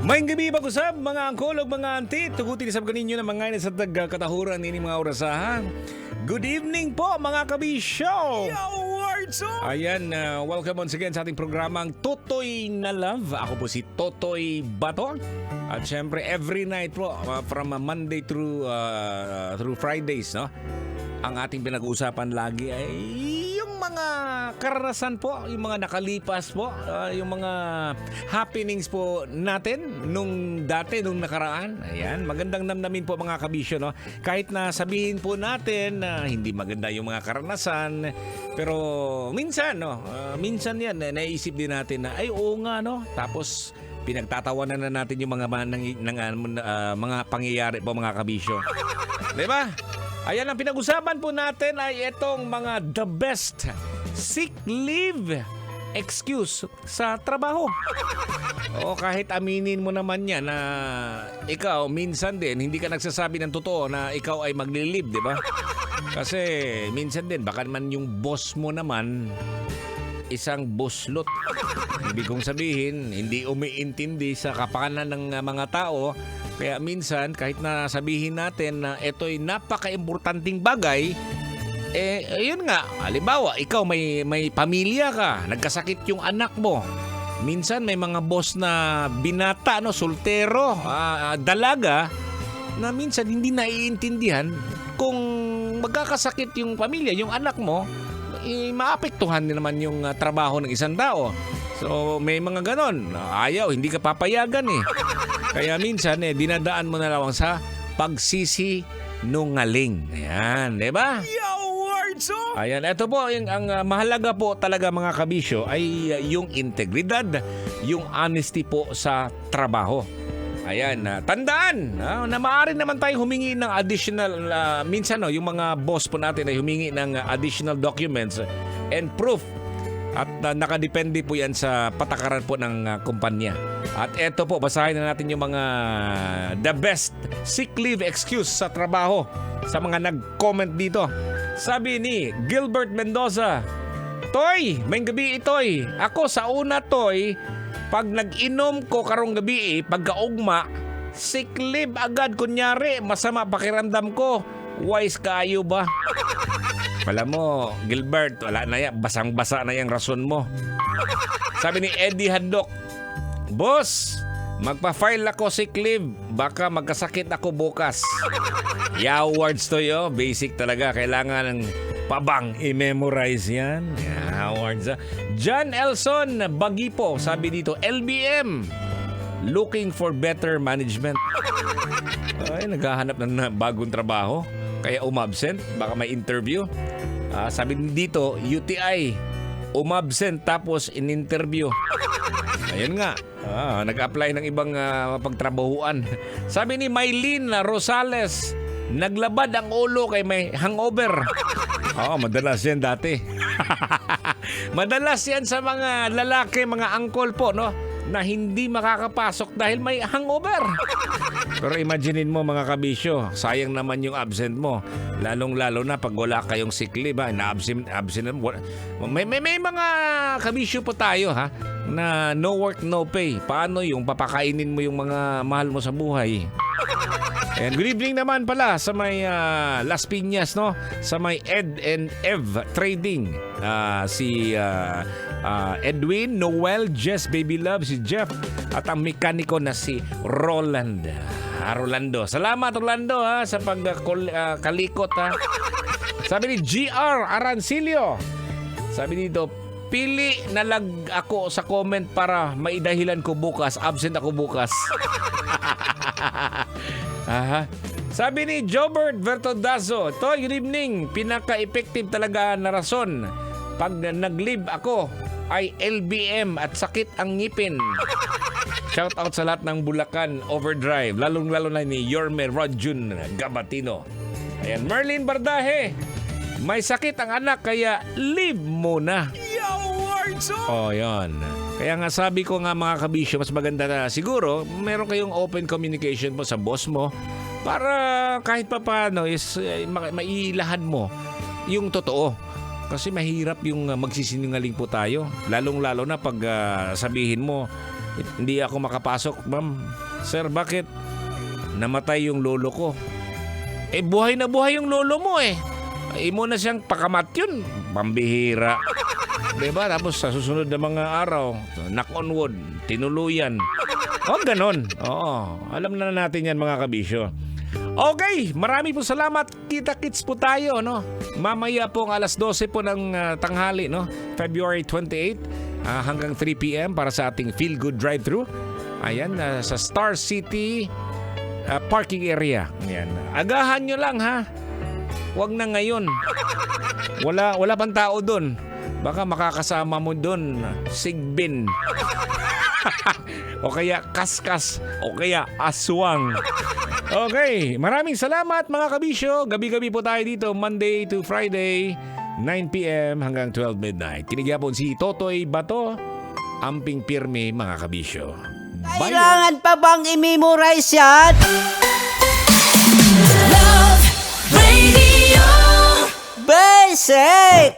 Maayong gabi pag-usap, mga angkol o mga auntie. Tugutin sa kaninyo na mga ngayon sa katahuran ini mga orasahan. Good evening po mga kabisyo! Ayan, welcome once again sa ating programang Totoy na Love. Ako po si Totoy Bato. At syempre every night po from Monday through Fridays, no? Ang ating pinag-uusapan lagi ay yung mga karanasan po, yung mga nakalipas po, yung mga happenings po natin nung dati, nung nakaraan. Ayan, magandang namnamin po mga kabisyo, no? Kahit na sabihin po natin na hindi maganda yung mga karanasan, pero minsan, no? Minsan yan, naisip din natin na, ay oo nga, no? Tapos pinagtatawanan na natin yung mga pangyayari po mga kabisyo. Diba? Ayan, ang pinag-usapan po natin ay itong mga the best sick leave excuse sa trabaho. O kahit aminin mo naman yan na ikaw minsan din hindi ka nagsasabi ng totoo na ikaw ay magli-leave, di ba? Kasi minsan din baka naman yung boss mo naman isang boslot. Ibig kong sabihin, hindi umiintindi sa kapakanan ng mga tao. Kaya minsan, kahit na sabihin natin na ito'y napaka-importanting bagay, yun nga, halimbawa, ikaw may pamilya ka, nagkasakit yung anak mo. Minsan may mga boss na binata, no, soltero, dalaga, na minsan hindi naiintindihan kung magkakasakit yung pamilya, yung anak mo, maapektuhan din naman yung trabaho ng isang tao. So may mga ganon. Ayaw, hindi ka papayagan eh. Kaya minsan dinadaan mo na lang sa pagsisinungaling. Ayan, di ba? Ayan, ito po, ang mahalaga po talaga mga kabisyo ay yung integridad, yung honesty po sa trabaho. Ayan, tandaan na maaari naman tayo humingi ng additional, minsan yung mga boss po natin ay humingi ng additional documents and proof. At nakadepende po yan sa patakaran po ng kumpanya. At eto po, basahin na natin yung mga the best sick leave excuse sa trabaho sa mga nag-comment dito. Sabi ni Gilbert Mendoza, Toy, may gabi itoy. Ako sa una, Toy, pag nag-inom ko karong gabi, pagkaugma, sick leave agad kunyari, masama pakiramdam ko. Wise kayo ba? Alam mo, Gilbert, wala na yan. Basang-basa na yung rason mo. Sabi ni Eddie Handok, Boss, magpa-file ako sick leave. Baka magkasakit ako bukas. Yeah, words to yo. Basic talaga. Kailangan ng pabang i-memorize yan. Yeah, words. John Elson Bagipo, sabi dito, LBM, looking for better management. Ay, naghahanap ng bagong trabaho. Kaya umabsent. Baka may interview. Sabi dito, UTI, umabsent tapos in-interview. Ayun nga, nag-apply ng ibang pagtrabahuan. Sabi ni Maylene Rosales, naglabad ang ulo kay may hangover. Madalas yan dati. Madalas yan sa mga lalaki, mga angkol po, no? Na hindi makakapasok dahil may hangover. Pero imaginein mo mga kabisyo, sayang naman yung absent mo. Lalong-lalo na pag wala kayong sick leave, na-absent mo. May mga kabisyo po tayo na no work, no pay. Paano yung papakainin mo yung mga mahal mo sa buhay? And good evening naman pala sa may Las Piñas, no? Sa may Ed and Ev Trading. Si Edwin, Noel, Jess, Baby Love, si Jeff, at ang mekaniko na si Roland. Rolando. Salamat Rolando sa pagkalikot. Sabi ni GR Arancilio. Sabi dito, pili na lag ako sa comment para maidahilan ko bukas. Absent ako bukas. Sabi ni Jobert Vertodazo, good evening. Pinaka-effective talaga na rason pag nag-leave ako ay LBM at sakit ang ngipin. Shout out sa lahat ng Bulacan Overdrive, lalong-lalo na ni Yorme Rodjun Gabatino. Ayan, Merlin Bardahe, may sakit ang anak kaya leave muna. Yan. Kaya nga sabi ko nga mga kabisyo, mas maganda na siguro meron kayong open communication po sa boss mo para kahit pa paano is mailahan mo yung totoo. Kasi mahirap yung magsisinungaling po tayo. Lalong-lalo na pag sabihin mo Hindi ako makapasok, ma'am. Sir, bakit? Namatay yung lolo ko. Buhay na buhay yung lolo mo eh. Imo na siyang pakamat yun. Pambihira. Diba? Tapos sa susunod na mga araw, knock on wood, tinuluyan. Ganon. Oo, alam na natin yan mga kabisyo. Okay, marami po salamat. Kita-kits po tayo, no? Mamaya po ang alas 12 po ng tanghali, no? February 28 hanggang 3 p.m. para sa ating Feel Good Drive-Thru. Ayan, sa Star City parking area. Ayan. Agahan nyo lang, ha? Huwag na ngayon. Wala pang tao doon. Baka makakasama mo doon, sigbin. O kaya kaskas. O kaya aswang. Okay, maraming salamat mga kabisyo. Gabi-gabi po tayo dito, Monday to Friday, 9 p.m. hanggang 12 midnight. Kinigyan po si Totoy Bato, amping pirmi mga kabisyo. Bye. Kailangan pa bang i-memorize yan? Love Radio. Basic!